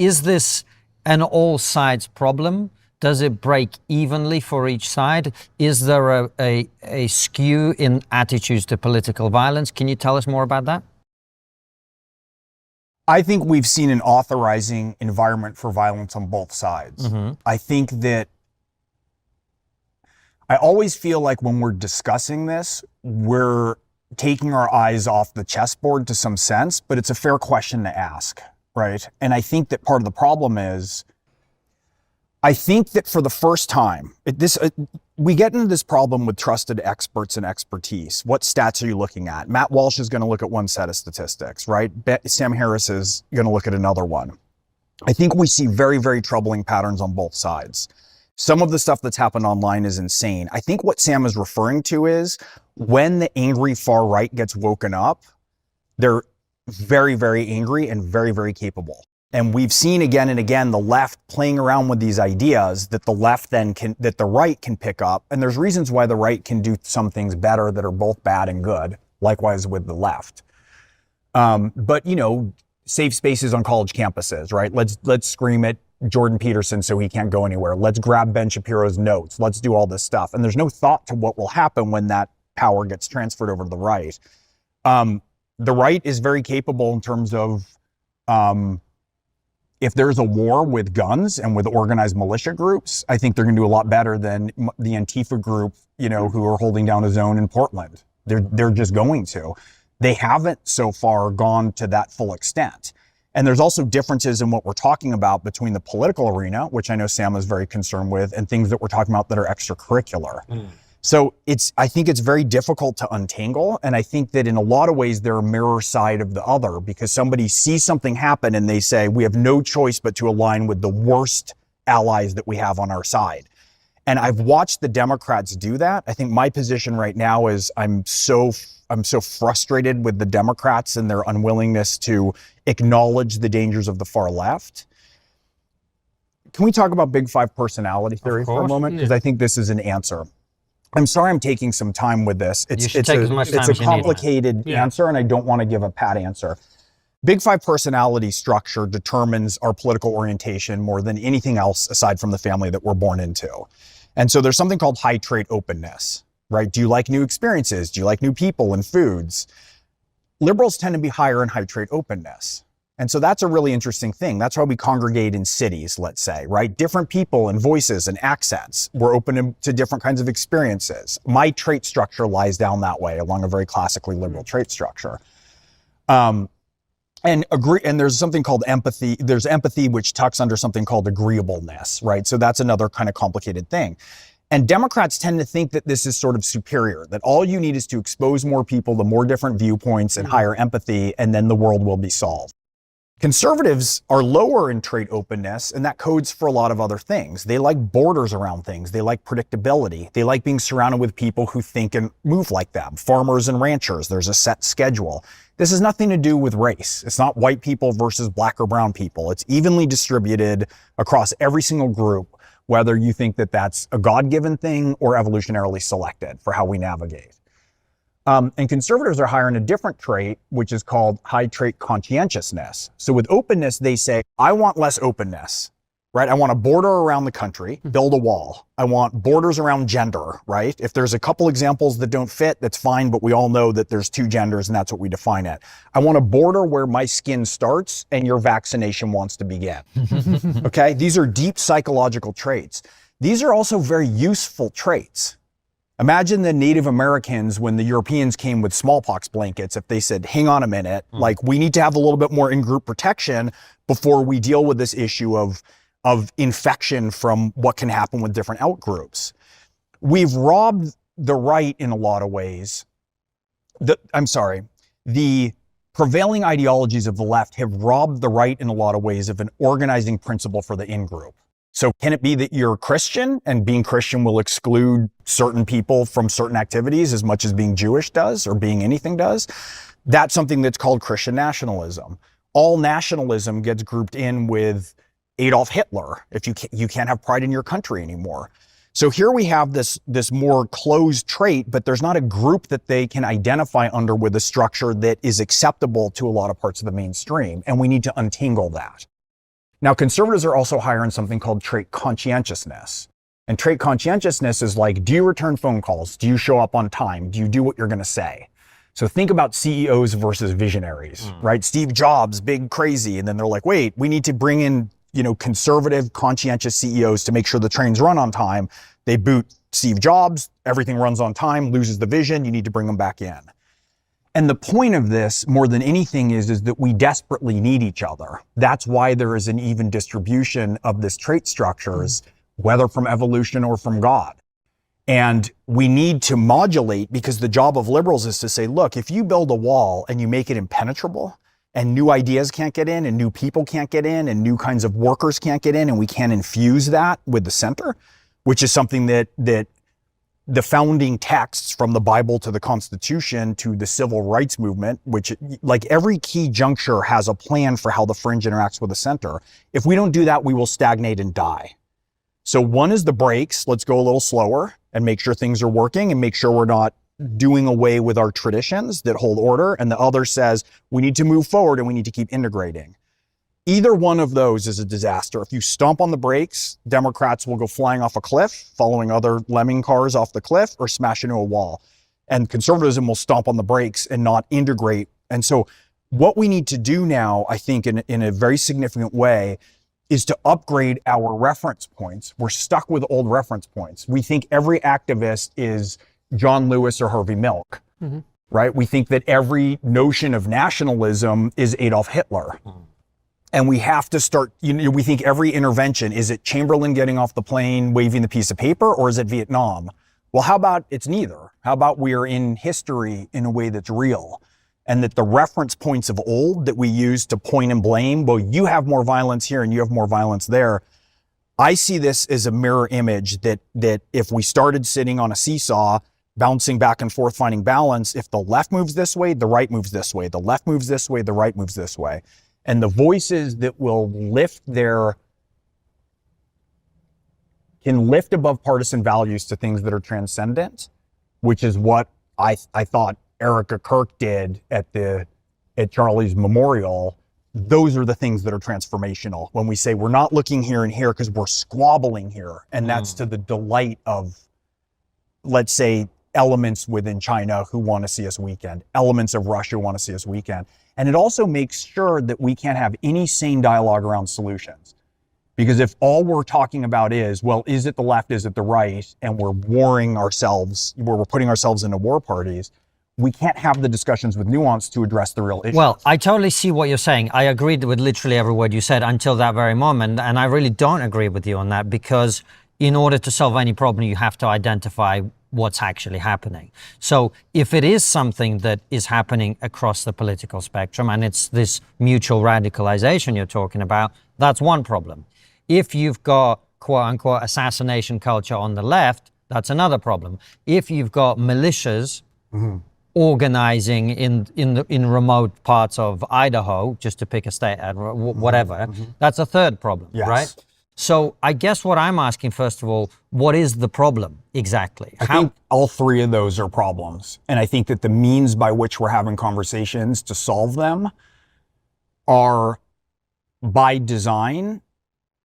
is this an all sides problem? Does it break evenly for each side? Is there a skew in attitudes to political violence? Can you tell us more about that? I think we've seen an authorizing environment for violence on both sides. I think that I always feel like when we're discussing this, we're taking our eyes off the chessboard to some sense, but it's a fair question to ask, right? And I think that part of the problem is, I think that for the first time, we get into this problem with trusted experts and expertise. What stats are you looking at? Matt Walsh is going to look at one set of statistics, right? Sam Harris is going to look at another one. I think we see very, very troubling patterns on both sides. Some of the stuff that's happened online is insane. I think what Sam is referring to is when the angry far right gets woken up, they're very, very angry and very, very capable. And we've seen again and again the left playing around with these ideas that the left then that the right can pick up. And there's reasons why the right can do some things better that are both bad and good, likewise with the left. But, you know, safe spaces on college campuses, right? Let's scream at Jordan Peterson so he can't go anywhere. Let's grab Ben Shapiro's notes. Let's do all this stuff. And there's no thought to what will happen when that power gets transferred over to the right. The right is very capable in terms of, if there's a war with guns and with organized militia groups, I think they're going to do a lot better than the Antifa group, you know, who are holding down a zone in Portland. They're just going to. They haven't so far gone to that full extent. And there's also differences in what we're talking about between the political arena, which I know Sam is very concerned with, and things that we're talking about that are extracurricular. So I think it's very difficult to untangle. And I think that in a lot of ways, they're a mirror side of the other, because somebody sees something happen and they say, we have no choice but to align with the worst allies that we have on our side. And I've watched the Democrats do that. I think my position right now is I'm so frustrated with the Democrats and their unwillingness to acknowledge the dangers of the far left. Can we talk about Big Five personality theory for a moment? Because I think this is an answer. I'm sorry I'm taking some time with this. It's a complicated answer, and I don't want to give a pat answer. Big Five personality structure determines our political orientation more than anything else aside from the family that we're born into. And so there's something called high trait openness, right? Do you like new experiences? Do you like new people and foods? Liberals tend to be higher in high trait openness. And so that's a really interesting thing. That's why we congregate in cities, let's say, right? Different people and voices and accents. We're open to different kinds of experiences. My trait structure lies down that way along a very classically liberal trait structure. And there's something called empathy. There's empathy, which tucks under something called agreeableness, right? So that's another kind of complicated thing. And Democrats tend to think that this is sort of superior, that all you need is to expose more people to more different viewpoints and higher empathy, and then the world will be solved. Conservatives are lower in trait openness, and that codes for a lot of other things. They like borders around things. They like predictability. They like being surrounded with people who think and move like them. Farmers and ranchers, there's a set schedule. This has nothing to do with race. It's not white people versus black or brown people. It's evenly distributed across every single group, whether you think that that's a God-given thing or evolutionarily selected for how we navigate. And conservatives are higher in a different trait, which is called high trait conscientiousness. So with openness, they say, I want less openness, right? I want a border around the country, build a wall. I want borders around gender, right? If there's a couple examples that don't fit, that's fine, but we all know that there's two genders and that's what we define it. I want a border where my skin starts and your vaccination wants to begin, okay? These are deep psychological traits. These are also very useful traits. Imagine the Native Americans when the Europeans came with smallpox blankets, if they said, hang on a minute, like we need to have a little bit more in-group protection before we deal with this issue of infection from what can happen with different outgroups. We've robbed the right in a lot of ways. The prevailing ideologies of the left have robbed the right in a lot of ways of an organizing principle for the in-group. So can it be that you're Christian and being Christian will exclude certain people from certain activities as much as being Jewish does or being anything does? That's something that's called Christian nationalism. All nationalism gets grouped in with Adolf Hitler. If you can't have pride in your country anymore. So here we have this more closed trait, but there's not a group that they can identify under with a structure that is acceptable to a lot of parts of the mainstream. And we need to untangle that. Now, conservatives are also higher in something called trait conscientiousness. And trait conscientiousness is like, do you return phone calls? Do you show up on time? Do you do what you're going to say? So think about CEOs versus visionaries, right? Steve Jobs, big, crazy. And then they're like, wait, we need to bring in, conservative, conscientious CEOs to make sure the trains run on time. They boot Steve Jobs, everything runs on time, loses the vision. You need to bring them back in. And the point of this, more than anything, is that we desperately need each other. That's why there is an even distribution of this trait structures, whether from evolution or from God. And we need to modulate, because the job of liberals is to say, look, if you build a wall and you make it impenetrable, and new ideas can't get in, and new people can't get in, and new kinds of workers can't get in, and we can't infuse that with the center, which is something that the founding texts, from the Bible to the Constitution to the civil rights movement, which, like, every key juncture has a plan for how the fringe interacts with the center. If we don't do that, we will stagnate and die. So one is the brakes. Let's go a little slower and make sure things are working and make sure we're not doing away with our traditions that hold order. And the other says we need to move forward and we need to keep integrating. Either one of those is a disaster. If you stomp on the brakes, Democrats will go flying off a cliff, following other lemming cars off the cliff, or smash into a wall. And conservatism will stomp on the brakes and not integrate. And so what we need to do now, I think, in a very significant way, is to upgrade our reference points. We're stuck with old reference points. We think every activist is John Lewis or Harvey Milk, right? We think that every notion of nationalism is Adolf Hitler. And we have to start, we think every intervention, is it Chamberlain getting off the plane, waving the piece of paper, or is it Vietnam? Well, how about it's neither? How about we are in history in a way that's real? And that the reference points of old that we use to point and blame, well, you have more violence here and you have more violence there. I see this as a mirror image that if we started sitting on a seesaw, bouncing back and forth, finding balance, if the left moves this way, the right moves this way, the left moves this way, the right moves this way. And the voices that will can lift above partisan values to things that are transcendent, which is what I thought Erica Kirk did at Charlie's memorial. Those are the things that are transformational. When we say we're not looking here and here because we're squabbling here, and that's to the delight of, let's say, elements within China who want to see us weakened, elements of Russia who want to see us weakened. And it also makes sure that we can't have any sane dialogue around solutions. Because if all we're talking about is, well, is it the left, is it the right, and we're warring ourselves, where we're putting ourselves into war parties, we can't have the discussions with nuance to address the real issue. Well, I totally see what you're saying. I agreed with literally every word you said until that very moment. And I really don't agree with you on that, because in order to solve any problem, you have to identify what's actually happening. So if it is something that is happening across the political spectrum, and it's this mutual radicalization you're talking about, that's one problem. If you've got quote unquote assassination culture on the left, that's another problem. If you've got militias organizing in remote parts of Idaho, just to pick a state, whatever, that's a third problem, right? So I guess what I'm asking, first of all, what is the problem exactly? I think all three of those are problems. And I think that the means by which we're having conversations to solve them are, by design,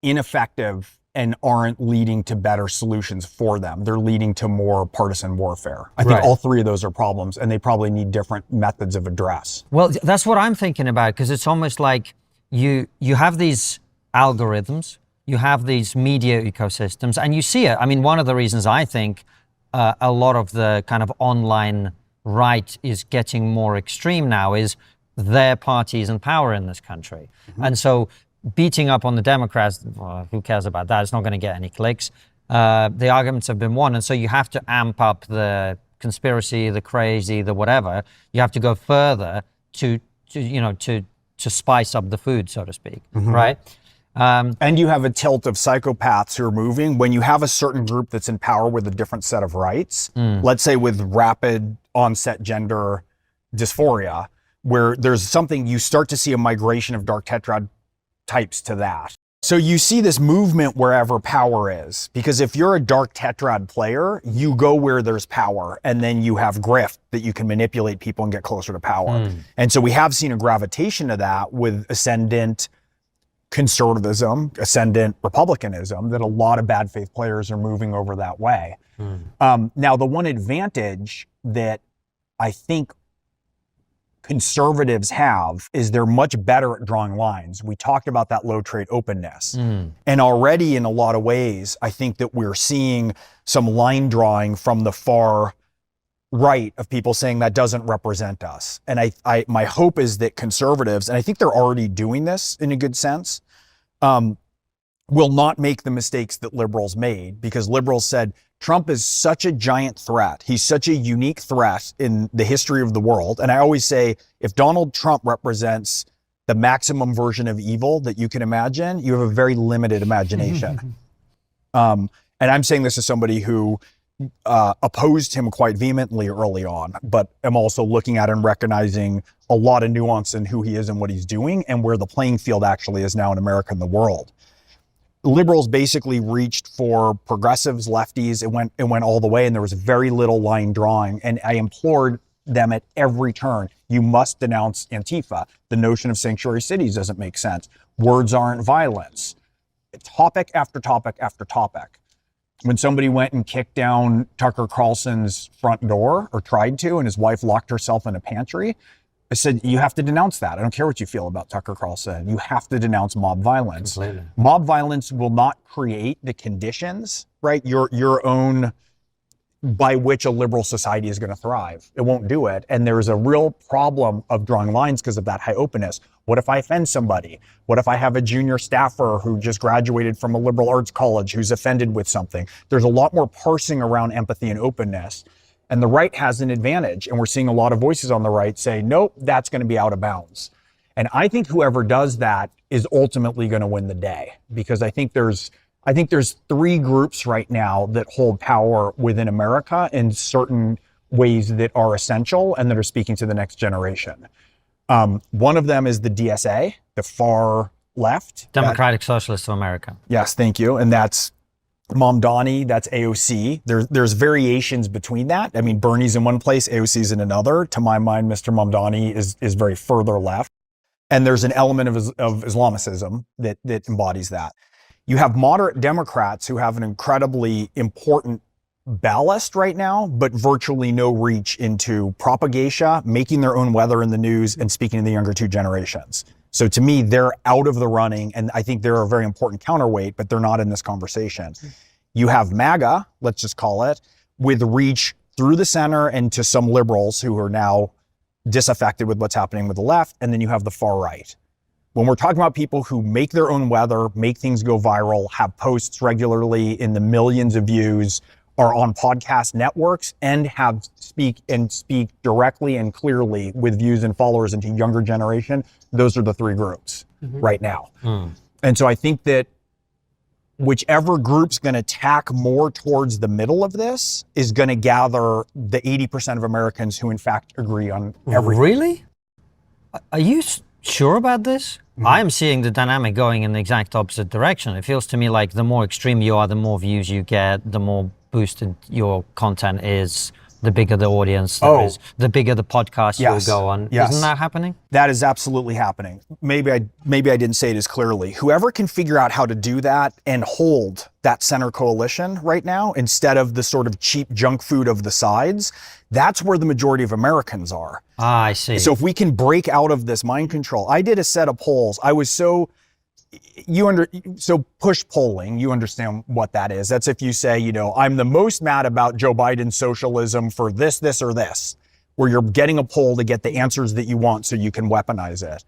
ineffective and aren't leading to better solutions for them. They're leading to more partisan warfare. I think all three of those are problems, and they probably need different methods of address. Well, that's what I'm thinking about, because it's almost like you have these algorithms, you have these media ecosystems, and you see it. I mean, one of the reasons I think a lot of the kind of online right is getting more extreme now is their party is in power in this country. And so beating up on the Democrats, well, who cares about that? It's not going to get any clicks. The arguments have been won, and so you have to amp up the conspiracy, the crazy, the whatever. You have to go further to spice up the food, so to speak, right? And you have a tilt of psychopaths who are moving. When you have a certain group that's in power with a different set of rights, let's say with rapid onset gender dysphoria, where there's something, you start to see a migration of dark tetrad types to that. So you see this movement wherever power is, because if you're a dark tetrad player, you go where there's power, and then you have grift that you can manipulate people and get closer to power. And so we have seen a gravitation to that with ascendant conservatism, ascendant republicanism, that a lot of bad faith players are moving over that way. Now, the one advantage that I think conservatives have is they're much better at drawing lines. We talked about that low trade openness. And already in a lot of ways, I think that we're seeing some line drawing from the far right of people saying that doesn't represent us. And my hope is that conservatives, and I think they're already doing this in a good sense, will not make the mistakes that liberals made, because liberals said, Trump is such a giant threat. He's such a unique threat in the history of the world. And I always say, if Donald Trump represents the maximum version of evil that you can imagine, you have a very limited imagination. And I'm saying this as somebody who opposed him quite vehemently early on, but am also looking at and recognizing a lot of nuance in who he is and what he's doing and where the playing field actually is now in America and the world. Liberals basically reached for progressives, lefties. It went all the way, and there was very little line drawing. And I implored them at every turn, you must denounce Antifa. The notion of sanctuary cities doesn't make sense. Words aren't violence. Topic after topic after topic. When somebody went and kicked down Tucker Carlson's front door, or tried to, and his wife locked herself in a pantry, I said, you have to denounce that. I don't care what you feel about Tucker Carlson. You have to denounce mob violence. Completely. Mob violence will not create the conditions, right? Your own, by which a liberal society is going to thrive. It won't do it. And there's a real problem of drawing lines because of that high openness. What if I offend somebody? What if I have a junior staffer who just graduated from a liberal arts college who's offended with something? There's a lot more parsing around empathy and openness. And the right has an advantage. And we're seeing a lot of voices on the right say, nope, that's going to be out of bounds. And I think whoever does that is ultimately going to win the day, because I think there's three groups right now that hold power within America in certain ways that are essential and that are speaking to the next generation. One of them is the DSA, the far left. Democratic Socialists of America. Yes, thank you. And that's Mamdani, that's AOC. There's variations between that. I mean, Bernie's in one place, AOC's in another. To my mind, Mr. Mamdani is very further left. And there's an element of Islamicism that embodies that. You have moderate Democrats who have an incredibly important ballast right now, but virtually no reach into propaganda, making their own weather in the news, and speaking to the younger two generations. So to me, they're out of the running, and I think they're a very important counterweight, but they're not in this conversation. You have MAGA, let's just call it, with reach through the center and to some liberals who are now disaffected with what's happening with the left, and then you have the far right. When we're talking about people who make their own weather, make things go viral, have posts regularly in the millions of views, are on podcast networks, and speak directly and clearly with views and followers into younger generation, those are the three groups right now. And so I think that whichever group's going to tack more towards the middle of this is going to gather the 80% of Americans who in fact agree on everything. Really? Are you sure about this? I'm seeing the dynamic going in the exact opposite direction. It feels to me like the more extreme you are, the more views you get, the more boosted your content is, the bigger the audience there is, the bigger the podcast you'll go on. Yes. Isn't that happening? That is absolutely happening. Maybe I didn't say it as clearly. Whoever can figure out how to do that and hold that center coalition right now, instead of the sort of cheap junk food of the sides, that's where the majority of Americans are. Ah, I see. So if we can break out of this mind control, I did a set of polls. I was so push polling, you understand what that is. That's if you say, I'm the most mad about Joe Biden's socialism for this, this, or this, where you're getting a poll to get the answers that you want so you can weaponize it.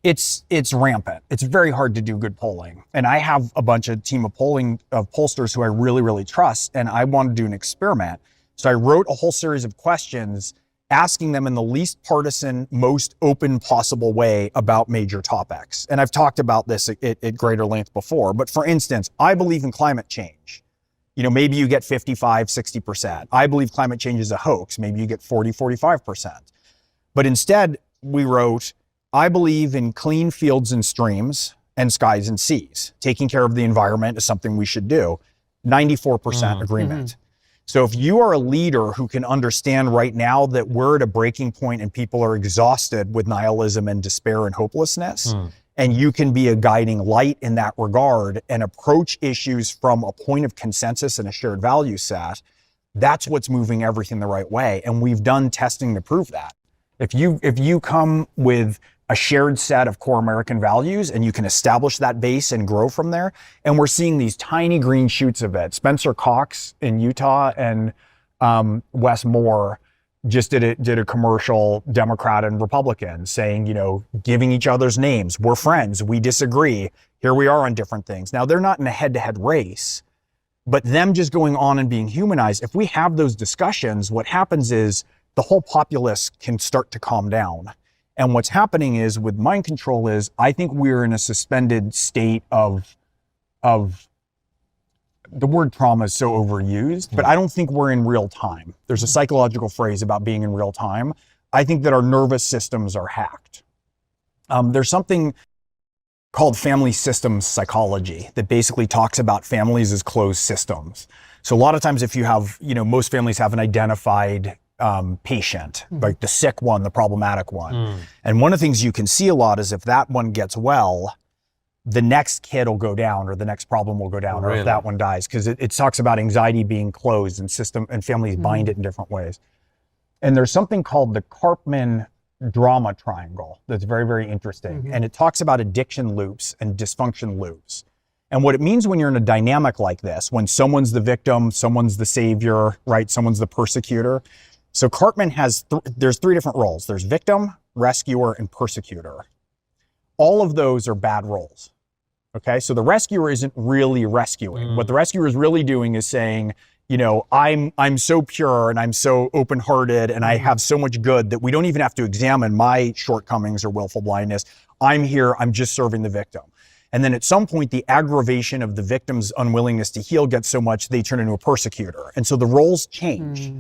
It's rampant. It's very hard to do good polling. And I have a team of pollsters who I really, really trust, and I want to do an experiment. So I wrote a whole series of questions asking them in the least partisan, most open possible way about major topics. And I've talked about this at greater length before, but for instance, I believe in climate change. Maybe you get 55, 60%. I believe climate change is a hoax. Maybe you get 40, 45%. But instead, we wrote, I believe in clean fields and streams and skies and seas. Taking care of the environment is something we should do. 94% agreement. So if you are a leader who can understand right now that we're at a breaking point and people are exhausted with nihilism and despair and hopelessness, and you can be a guiding light in that regard and approach issues from a point of consensus and a shared value set, that's what's moving everything the right way. And we've done testing to prove that. If you come with a shared set of core American values and you can establish that base and grow from there, and we're seeing these tiny green shoots of it. Spencer Cox in Utah and Wes Moore just did a commercial, Democrat and Republican, saying, you know, giving each other's names. We're friends. We disagree. Here we are on different things. Now, they're not in a head-to-head race, but them just going on and being humanized. If we have those discussions, what happens is the whole populace can start to calm down. And what's happening is with mind control is, I think we're in a suspended state of the word trauma is so overused, but I don't think we're in real time. There's a psychological phrase about being in real time. I think that our nervous systems are hacked. There's something called family systems psychology that basically talks about families as closed systems. So a lot of times if you have, you know, most families have an identified patient, like the sick one, the problematic one. And one of the things you can see a lot is if that one gets well, the next kid will go down or the next problem will go down, or if that one dies, because it talks about anxiety being closed and system and families bind it in different ways. And there's something called the Karpman drama triangle that's very, very interesting. And it talks about addiction loops and dysfunction loops. And what it means when you're in a dynamic like this, when someone's the victim, someone's the savior, right? Someone's the persecutor. So Karpman has, there's three different roles. There's victim, rescuer, and persecutor. All of those are bad roles. Okay, so the rescuer isn't really rescuing. What the rescuer is really doing is saying, you know, I'm so pure and I'm so open-hearted and I have so much good that we don't even have to examine my shortcomings or willful blindness. I'm here, I'm just serving the victim. And then at some point, the aggravation of the victim's unwillingness to heal gets so much they turn into a persecutor. And so the roles change.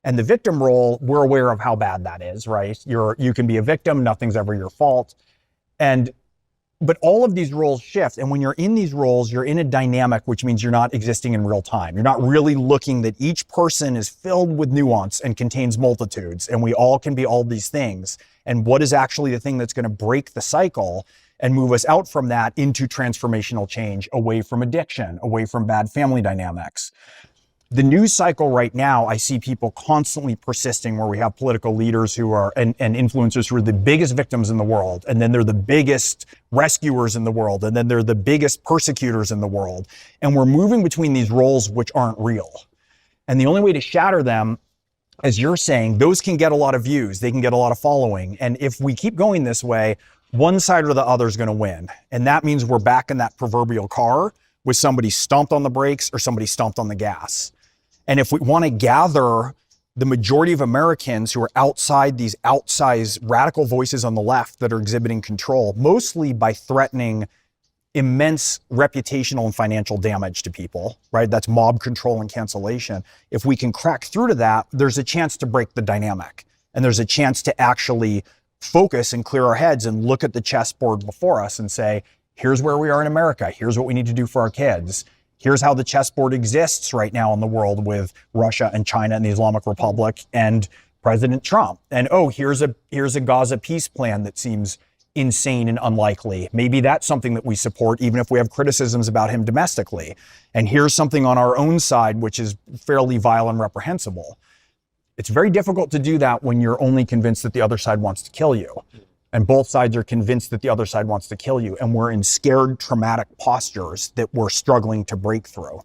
And the victim role, we're aware of how bad that is, right? You can be a victim, nothing's ever your fault. But all of these roles shift. And when you're in these roles, you're in a dynamic, which means you're not existing in real time. You're not really looking that each person is filled with nuance and contains multitudes. And we all can be all these things. And what is actually the thing that's going to break the cycle and move us out from that into transformational change, away from addiction, away from bad family dynamics. The news cycle right now, I see people constantly persisting where we have political leaders who are, and influencers who are the biggest victims in the world. And then they're the biggest rescuers in the world. And then they're the biggest persecutors in the world. And we're moving between these roles which aren't real. And the only way to shatter them, as you're saying, those can get a lot of views. They can get a lot of following. And if we keep going this way, one side or the other is going to win. And that means we're back in that proverbial car with somebody stomped on the brakes or somebody stomped on the gas. And if we want to gather the majority of Americans who are outside these outsized radical voices on the left that are exhibiting control, mostly by threatening immense reputational and financial damage to people, right? That's mob control and cancellation. If we can crack through to that, there's a chance to break the dynamic. And there's a chance to actually focus and clear our heads and look at the chessboard before us and say, here's where we are in America. Here's what we need to do for our kids. Here's how the chessboard exists right now in the world with Russia and China and the Islamic Republic and President Trump. And here's a Gaza peace plan that seems insane and unlikely. Maybe that's something that we support, even if we have criticisms about him domestically. And here's something on our own side, which is fairly vile and reprehensible. It's very difficult to do that when you're only convinced that the other side wants to kill you. And both sides are convinced that the other side wants to kill you. And we're in scared, traumatic postures that we're struggling to break through.